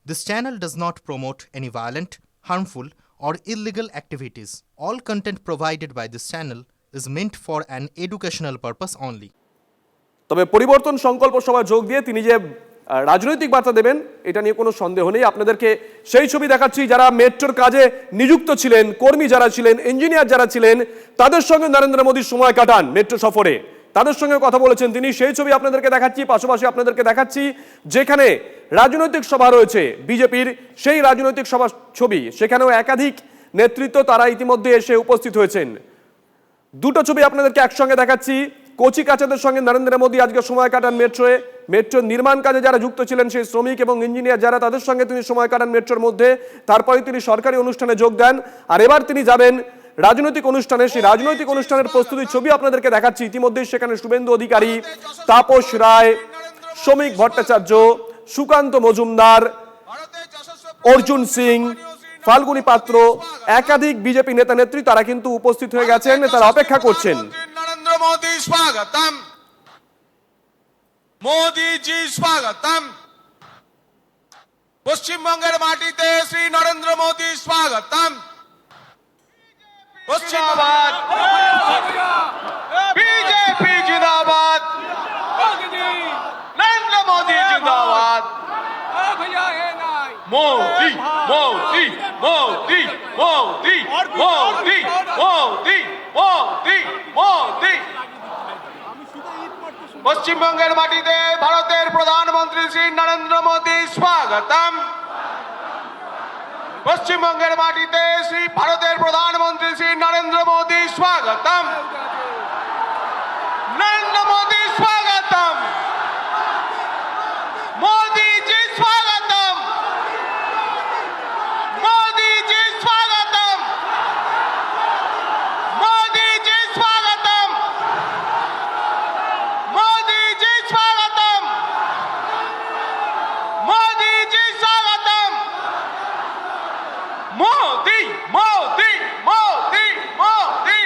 This channel does not promote any violent, harmful, or illegal activities. All content provided by this channel is meant for an educational purpose only. তবে পরিবর্তন সংকল্প সভায় যোগ দিয়ে তিনি যে রাজনৈতিক বার্তা দেবেন এটা নিয়ে কোনো সন্দেহ নেই। আপনাদেরকে সেই ছবি দেখাচ্ছি যারা মেট্রোর কাজে নিযুক্ত ছিলেন, কর্মী যারা ছিলেন, ইঞ্জিনিয়ার যারা ছিলেন, তাদের সঙ্গে নরেন্দ্র মোদী সময় কাটান মেট্রো সফরে, তাদের সঙ্গে কথা বলেছেন তিনি। সেই ছবি আপনাদেরকে দেখাচ্ছি। পাশাপাশি আপনাদেরকে দেখাচ্ছি যেখানে রাজনৈতিক সভা রয়েছে বিজেপির, সেই রাজনৈতিক সভার ছবি। সেখানেও একাধিক নেতৃত্ব তারা ইতিমধ্যে এসে উপস্থিত হয়েছেন। দুটো ছবি আপনাদেরকে একসঙ্গে দেখাচ্ছি। কচি কাচাদের সঙ্গে নরেন্দ্র মোদী আজকে সময় কাটান মেট্রোয়। মেট্রো নির্মাণ কাজে যারা যুক্ত ছিলেন সেই শ্রমিক এবং ইঞ্জিনিয়ার যারা, তাদের সঙ্গে তিনি সময় কাটান মেট্রোর মধ্যে। তারপরে তিনি সরকারি অনুষ্ঠানে যোগ দেন। আর এবার তিনি যাবেন রাজনৈতিক অনুষ্ঠানে। সেই রাজনৈতিক অনুষ্ঠানের প্রস্তুতির ছবি আপনাদেরকে দেখাচ্ছি। ইতিমধ্যেই সেখানে শুভেন্দু অধিকারী, তাপস রায়, শ্রমিক ভট্টাচার্য, সুকান্ত মজুমদার, অর্জুন সিং, ফাল্গুনী পাত্র, একাধিক বিজেপি নেতা নেত্রী তারা কিন্তু উপস্থিত হয়ে গেছেন, তারা অপেক্ষা করছেন। नरेंद्र मोदी स्वागतम, मोदी जी स्वागतम। পশ্চিমবঙ্গের মাটিতে শ্রী নরেন্দ্র মোদি স্বাগতম। পশ্চিমবঙ্গ বিজেপি জিন্দাবাদ, নরেন্দ্র মোদি জিন্দাবাদ। মোদি মোদি মোদি মোদি মোদি মোদি মোদি মোদি। পশ্চিমবঙ্গের মাটিতে ভারতের প্রধানমন্ত্রী শ্রী নরেন্দ্র মোদি স্বাগতম। পশ্চিমবঙ্গের মাটিতে শ্রী ভারতের প্রধানমন্ত্রী শ্রী নরেন্দ্র মোদি স্বাগতম। নরেন্দ্র মোদি স্বাগতম, মোদি জি স্বাগতম, মোদি জি স্বাগতম, মোদি জি স্বাগতম, মোদি জি স্বাগতম, মোদি জি স্বাগতম। মোদি মোদি মোদি মোদি।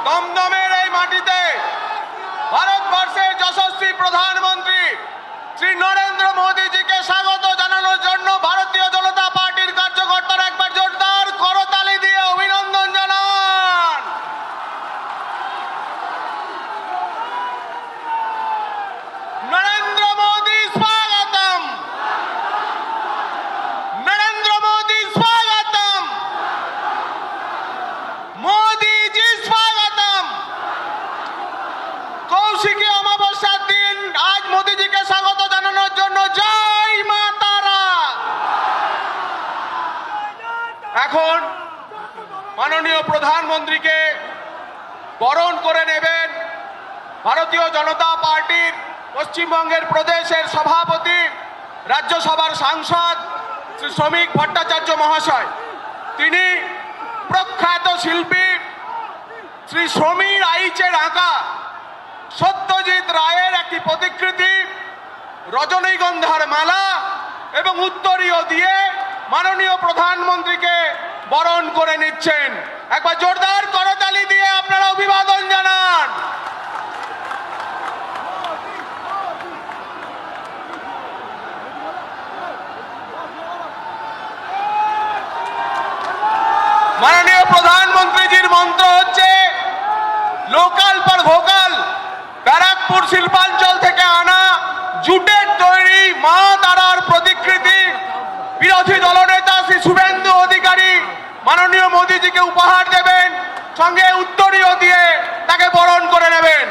দমদমের এই মাটিতে ভারতবর্ষের যশস্বী প্রধানমন্ত্রী শ্রী নরেন্দ্র মোদীজিকে স্বাগত জানানোর জন্য ভারতীয় জনতা পার্টির কার্যকর্তারা একবার জোরদার করতালি দিয়ে অভিনন্দন জানান। নরেন্দ্র মোদী স্বাগতম, নরেন্দ্র মোদী স্বাগতম, মোদী জি স্বাগতম। কৌশিকী অমাবস্যার দিন আজ মোদীজিকে স্বাগত জানানোর জন্য জয় মা তারা। এখন মাননীয় প্রধানমন্ত্রীকে বরণ করে নেবেন ভারতীয় জনতা পার্টির পশ্চিমবঙ্গের প্রদেশের সভাপতি, রাজ্যসভার সাংসদ শ্রী শ্রমিক ভট্টাচার্য মহাশয়। তিনি প্রখ্যাত শিল্পী শ্রী সমীর আইচের আঁকা সত্যজিৎ রায়ের একটি প্রতিকৃতি, রজনীগন্ধার মালা এবং উত্তরীয় দিয়ে মাননীয় প্রধানমন্ত্রীকে বরণ করে নিচ্ছেন। একবার জোরদার করতালি দিয়ে আপনারা অভিবাদন জানান। মাননীয় প্রধানমন্ত্রীজির মন্ত্র হচ্ছে লোকাল ফর ভোকাল। ব্যারাকপুর শিল্পাঞ্চল থেকে আনা জুটের তৈরি মা তারার প্রতিকৃতি বিরোধী দলনেতা শ্রী শুভেন্দু অধিকারী মাননীয় মোদীজিকে উপহার দেবেন, সঙ্গে উত্তরীয় দিয়ে তাকে বরণ করে নেবেন।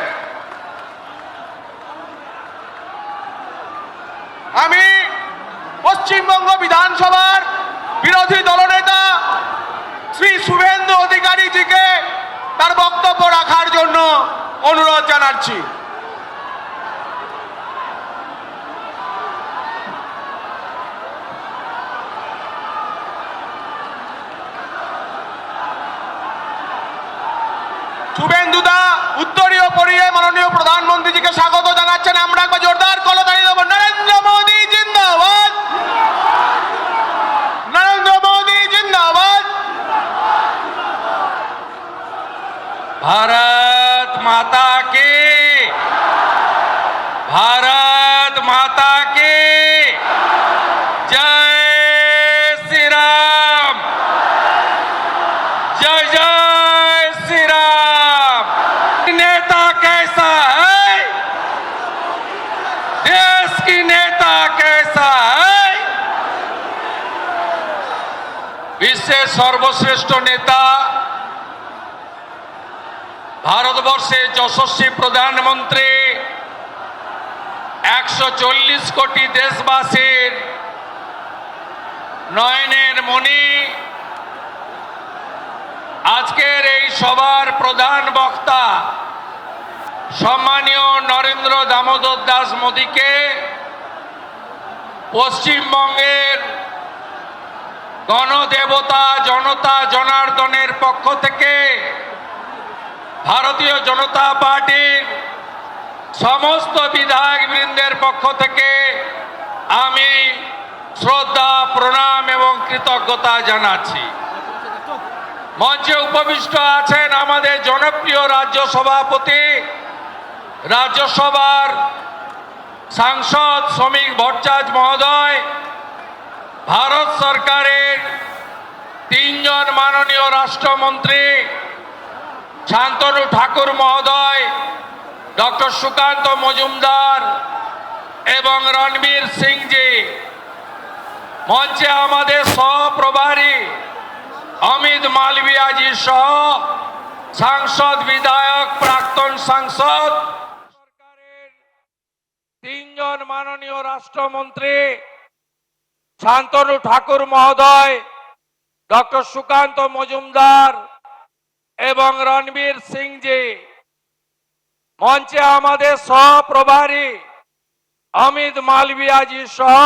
আমি পশ্চিমবঙ্গ বিধানসভার বিরোধী দলনেতা শ্রী শুভেন্দু অধিকারীজিকে তার বক্তব্য রাখার জন্য অনুরোধ জানাচ্ছি। শুভেন্দুদা উত্তরীয় পরিয়ে মাননীয় প্রধানমন্ত্রীজিকে স্বাগত জানাচ্ছেন। আমরা একবার জোরদার করতালি দেব। নরেন্দ্র মোদী জিন্দাবাদ, নরেন্দ্র মোদী জিন্দাবাদ, भारत माता की, भारत माता की जय श्री राम, जय जय श्री राम। नेता कैसा है, देश की नेता कैसा है, বিশ্বের সর্বশ্রেষ্ঠ নেতা, ভারতবর্ষের যশস্বী প্রধানমন্ত্রী, 140 কোটি দেশবাসীর নয়নের মণি, আজকের এই সভার প্রধান বক্তা সম্মানীয় নরেন্দ্র দামোদর দাস মোদীকে পশ্চিমবঙ্গের গণদেবতা জনতা জনার্দনের পক্ষ থেকে ভারতীয় জনতা পার্টির সমস্ত বিধায়ক বৃন্দের পক্ষ থেকে আমি শ্রদ্ধা প্রণাম এবং কৃতজ্ঞতা জানাচ্ছি। মঞ্চে উপবিষ্ট আছেন আমাদের জনপ্রিয় রাজ্য সভাপতি, রাজ্যসভার সাংসদ শ্রমিক ভট্টাচার্য মহোদয়, ভারত সরকারের 3 জন মাননীয় রাষ্ট্রমন্ত্রী শান্তনু ঠাকুর মহোদয়, ডক্টর সুকান্ত মজুমদার এবং রণবীর সিং জি, মঞ্চে আমাদের সহপ্রভারী অমিত মালভিয়া জি সহ সাংসদ বিধায়ক প্রাক্তন সাংসদ, সরকারের 3 জন মাননীয় রাষ্ট্রমন্ত্রী শান্তনু ঠাকুর মহোদয়, ডক্টর সুকান্ত মজুমদার এবং রণবীর সিং জি, মঞ্চে আমাদের সহপ্রভারী অমিত মালভিয়া জি সহ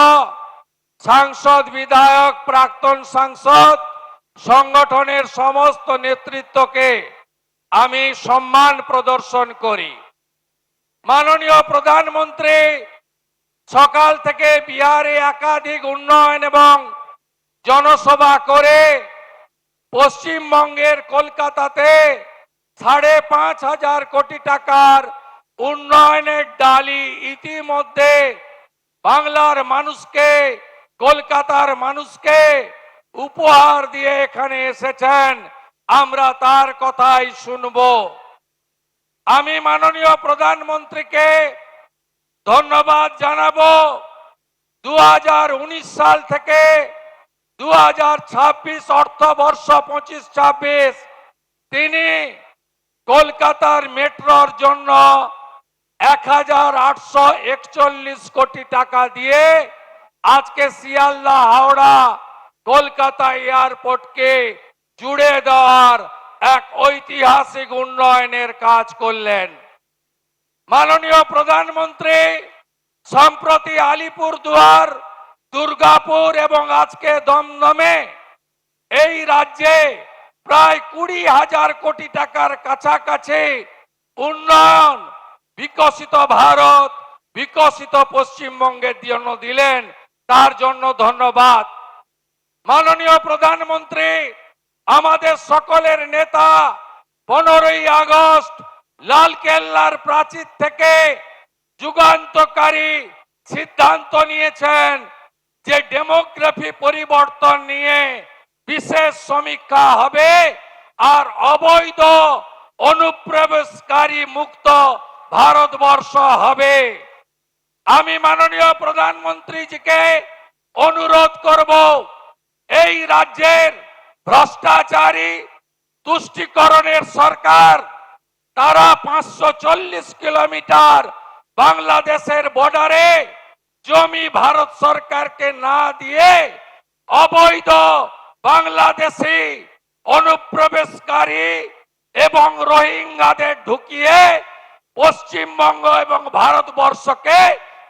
সাংসদ বিধায়ক প্রাক্তন সাংসদ সংগঠনের সমস্ত নেতৃত্বকে আমি সম্মান প্রদর্শন করি। মাননীয় প্রধানমন্ত্রী সকাল থেকে বিহারে একাধিক উন্নয়ন এবং জনসভা করে পশ্চিমবঙ্গের কলকাতাতে 5,500 কোটি টাকার উন্নয়নের ডালি ইতিমধ্যে বাংলার মানুষকে, কলকাতার মানুষকে উপহার দিয়ে এখানে এসেছেন। আমরা তার কথাই শুনব। আমি মাননীয় প্রধানমন্ত্রীকে ধন্যবাদ জানাবো। 2019 সাল থেকে 2026 অর্থবর্ষ 25-26 তিনি কলকাতার মেট্রোর জন্য 1,841 কোটি টাকা দিয়ে আজকে শিয়ালদা হাওড়া কলকাতা এয়ারপোর্টকে জুড়ে দেওয়ার এক ঐতিহাসিক উন্নয়নের কাজ করলেন। মাননীয় প্রধানমন্ত্রী সম্প্রতি আলিপুরদুয়ার, দুর্গাপুর এবং আজকে দমদমে এই রাজ্যে প্রায় 20,000 কোটি টাকার কাছাকাছি উন্নয়ন বিকশিত ভারত, বিকশিত পশ্চিমবঙ্গের জন্য দিলেন, তার জন্য ধন্যবাদ। মাননীয় প্রধানমন্ত্রী আমাদের সকলের নেতা 15ই আগস্ট লালকেল্লার প্রাচীর থেকে যুগান্তকারী সিদ্ধান্ত নিয়েছেন যে ডেমোগ্রাফি পরিবর্তন নিয়ে বিশেষ সমীক্ষা হবে আর অবৈধ অনুপ্রবেশকারী মুক্ত ভারতবর্ষ হবে। আমি মাননীয় প্রধানমন্ত্রীজিকে অনুরোধ করব, এই রাজ্যের ভ্রষ্টাচারী তুষ্টিকরণের সরকার, তারা 540 কিলোমিটার বাংলাদেশের বর্ডারে জমি ভারত সরকারকে না দিয়ে অবৈধ বাংলাদেশি অনুপ্রবেশকারী এবং রোহিঙ্গাদের ঢুকিয়ে পশ্চিমবঙ্গ এবং ভারতবর্ষকে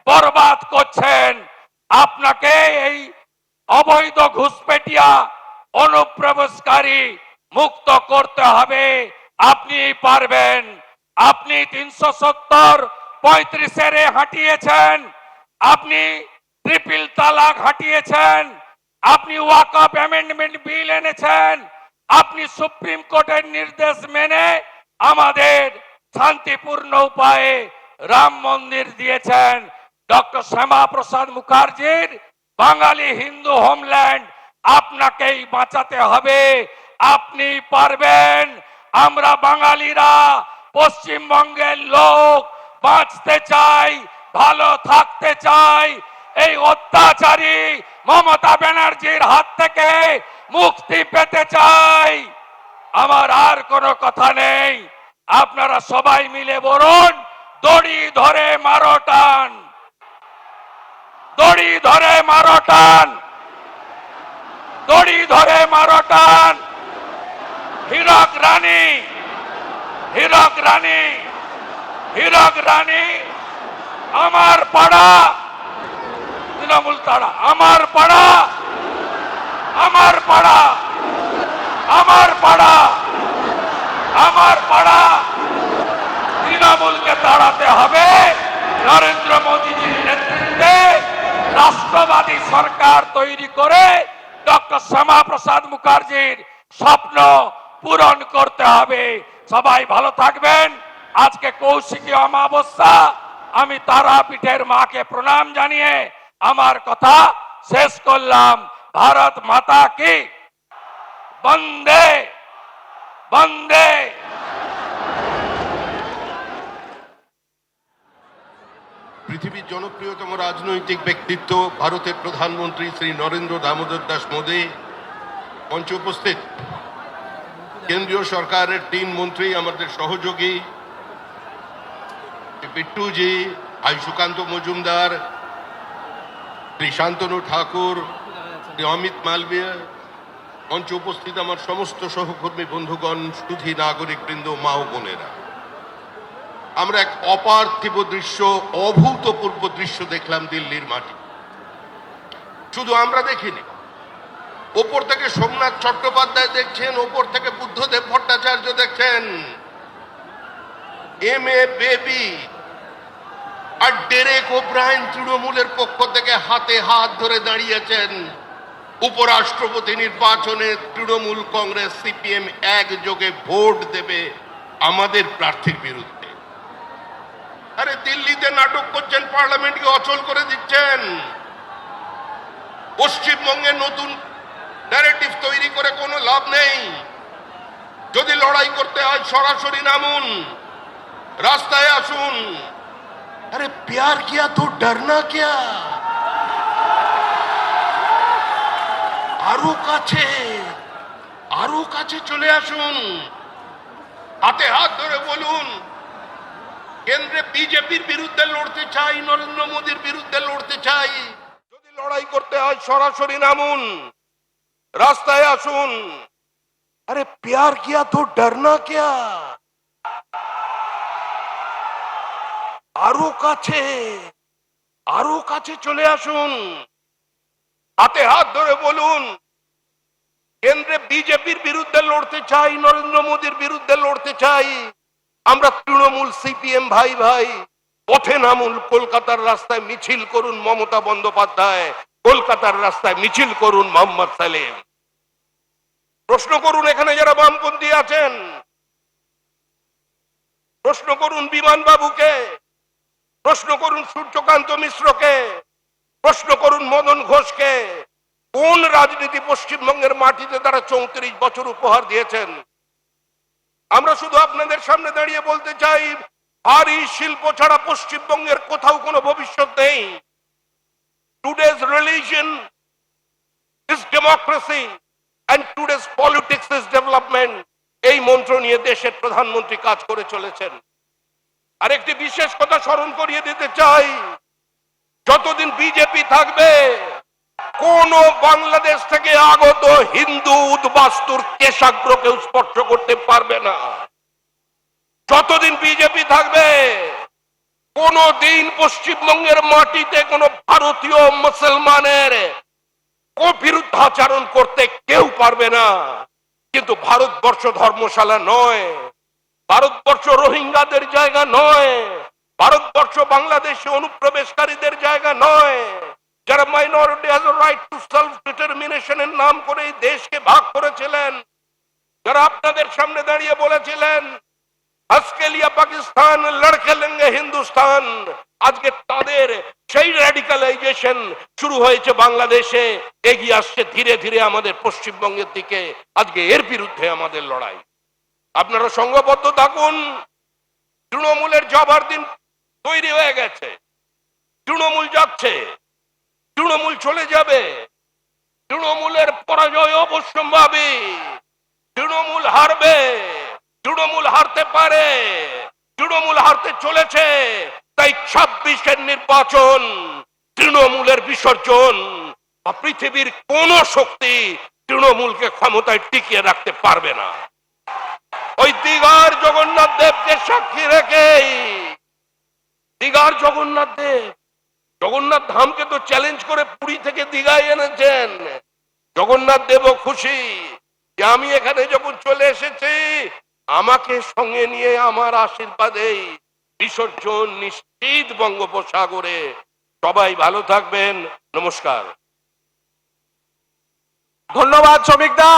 বরবাদ করছেন। আপনাকে এই অবৈধ ঘুষপেটিয়া অনুপ্রবেশকারী মুক্ত করতে হবে। আপনি পারবেন। আপনি 370-35 হাঁটিয়েছেন, আপনি ট্রিপল তালাক হাঁটিয়েছেন, আপনি ওয়াকফ অ্যামেন্ডমেন্ট বিল এনেছেন, আপনি সুপ্রিম কোর্টের নির্দেশ মেনে আমাদের শান্তিপূর্ণ উপায়ে রাম মন্দির দিয়েছেন ডক্টর শ্যামাপ্রসাদ মুখার্জির বাঙালি হিন্দু হোমল্যান্ড আপনাকেই বাঁচাতে হবে, আপনি পারবেন। আমরা বাঙালিরা পশ্চিমবঙ্গের লোক বাঁচতে চাই, ভালো থাকতে চাই, এই অত্যাচারী মমতা ব্যানার্জির হাত থেকে মুক্তি পেতে চাই। আমার আর কোনো কথা নেই, আপনারা সবাই মিলে বলুন, দড়ি ধরে মারো টান, দড়ি ধরে মারো টান, দড়ি ধরে মারো টান। হীরক রানী, হীরক রানী, হীরক রানী আমার পাড়া, তৃণমূল তারা আমার পাড়া, আমার পাড়া, আমার পাড়া, আমার পাড়া। তৃণমূলকে তাড়াতে হবে। নরেন্দ্র মোদীজির নেতৃত্বে রাষ্ট্রবাদী সরকার তৈরি করে ডক্টর শ্যামাপ্রসাদ মুখার্জির স্বপ্ন পূরণ করতে হবে। সবাই ভালো থাকবেন। আজকে কৌশিকী অমাবস্যা, আমি তারাপীঠের মাকে প্রণাম জানিয়ে আমার কথা শেষ করলাম। ভারত মাতা কি বন্দে বন্দে। পৃথিবীর জনপ্রিয়তম রাজনৈতিক ব্যক্তিত্ব ভারতের প্রধানমন্ত্রী শ্রী নরেন্দ্র দামোদর দাস মোদী মঞ্চে উপস্থিত, কেন্দ্রীয় সরকারের 3 মন্ত্রী, আমাদের সহযোগী বিট্টুজি, ভাই সুকান্ত মজুমদার, শ্রী শান্তনু ঠাকুর, শ্রী অমিত মালবিয়া, মঞ্চে উপস্থিত আমার সমস্ত সহকর্মী বন্ধুগণ, সুধী নাগরিক বৃন্দ, মা ও বোনেরা, আমরা এক অপার্থিব দৃশ্য, অভূতপূর্ব দৃশ্য দেখলাম দিল্লির মাটি। শুধু আমরা দেখিনি, ওপর থেকে সোমনাথ চট্টোপাধ্যায় দেখছেন, ওপর থেকে বুদ্ধদেব ভট্টাচার্য দেখছেন, এম.এ. বেবি আর ডেরেক ওব্রায়েন তৃণমূলের পক্ষ থেকে হাতে হাত ধরে দাঁড়িয়েছেন। উপরাষ্ট্রপতি নির্বাচনে তৃণমূল, কংগ্রেস, সিপিএম একযোগে ভোট দেবে আমাদের প্রার্থীর বিরুদ্ধে। আরে দিল্লিতে নাটক করছেন, পার্লামেন্টকে অচল করে দিচ্ছেন। পশ্চিমবঙ্গে নতুন ন্যারেটিভ তৈরি করে কোনো লাভ নেই। যদি লড়াই করতে হয় সরাসরি নামুন, রাস্তায় আসুন। আরে প্যার কিয়া তো ডরনা কিয়া। আরো কাছে চলে আসুন, হাতে হাত ধরে বলুন, কেন্দ্রে বিজেপির বিরুদ্ধে লড়তে চাই, নরেন্দ্র মোদীর বিরুদ্ধে লড়তে চাই। যদি লড়াই করতে হয় সরাসরি নামুন, রাস্তায় আসুন। আরে প্যার কিয়া তো ডরনা কিয়া। আরো কাছে চলে আসুন, হাতে হাত ধরে বলুন, কেন্দ্রে বিজেপির বিরুদ্ধে লড়তে চাই, নরেন্দ্র মোদীর বিরুদ্ধে লড়তে চাই। আমরা তৃণমূল, সিপিএম ভাই ভাই, পথে নামুন। কলকাতার রাস্তায় মিছিল করুন মমতা বন্দ্যোপাধ্যায়, কলকাতার রাস্তায় মিছিল করুন মোহাম্মদ সালেম। প্রশ্ন করুন এখানে যারা বামপন্থী আছেন, প্রশ্ন করুন বিমান বাবুকে, প্রশ্ন করুন সূর্যকান্ত মিশ্রকে, প্রশ্ন করুন মদন ঘোষকে। কোন রাজনীতি পশ্চিমবঙ্গের মাটিতে তারা 34 বছর উপহার দিয়েছেন? আমরা শুধু আপনাদের সামনে দাঁড়িয়ে বলতে চাই, ভারী শিল্প ছাড়া পশ্চিমবঙ্গের কোথাও কোনো ভবিষ্যৎ নেই। Today's religion is democracy and today's politics is development। এই মন্ত্র নিয়ে দেশের প্রধানমন্ত্রী কাজ করে চলেছেন। আরেকটি বিশেষ কথা স্মরণ করিয়ে দিতে চাই, যতদিন বিজেপি থাকবে কোন বাংলাদেশ থেকে আগত হিন্দু উদ্বাস্তুর কেশাগ্রকে স্পর্শ করতে পারবে না। যতদিন বিজেপি থাকবে কোন দিন পশ্চিমবঙ্গের মাটিতে কোন ভারতীয় মুসলমানের বিরুদ্ধাচরণ করতে কেউ পারবে না। কিন্তু ভারতবর্ষ ধর্মশালা নয়, ভারতবর্ষ রোহিঙ্গাদের জায়গা নয়, ভারতবর্ষ বাংলাদেশে অনুপ্রবেশকারীদের জায়গা নয়। যারা minority has a right to self ডিটারমিনেশনের নাম করে এই দেশকে ভাগ করেছিলেন, যারা আপনাদের সামনে দাঁড়িয়ে বলেছিলেন আজকে লিয়া পাকিস্তান লড়কে লেঙ্গে হিন্দুস্তান, আজকে তাদের সেই র্যাডিকালাইজেশন শুরু হয়েছে বাংলাদেশে, এগিয়ে আসছে ধীরে ধীরে আমাদের পশ্চিমবঙ্গের দিকে। আজকে এর বিরুদ্ধে আমাদের লড়াই। আপনারা সংঘবদ্ধ থাকুন। তৃণমূলের যাবার দিন তৈরি হয়ে গেছে। তৃণমূল যাচ্ছে, তৃণমূল চলে যাবে, তৃণমূলের পরাজয় অবশ্যম্ভাবী। তৃণমূল হারবে, তৃণমূল হারতে পারে, তৃণমূল হারতে চলেছে। তাই 26-এর নির্বাচন তৃণমূলের বিসর্জন। পৃথিবীর কোন শক্তি তৃণমূলকে ক্ষমতায় টিকিয়ে রাখতে পারবে না। ওই দীঘার জগন্নাথ দেবকে সাক্ষী রেখে, দীঘার জগন্নাথ দেব জগন্নাথ ধামকে তো চ্যালেঞ্জ করে পুরী থেকে দীঘায় এনেছেন। জগন্নাথ দেবও খুশি যে আমি এখানে যখন চলে এসেছি, আমাকে সঙ্গে নিয়ে আমার আশীর্বাদেই বিসর্জন নিশ্চিত বঙ্গোপসাগরে। সবাই ভালো থাকবেন। নমস্কার। ধন্যবাদ শ্রমিকদা।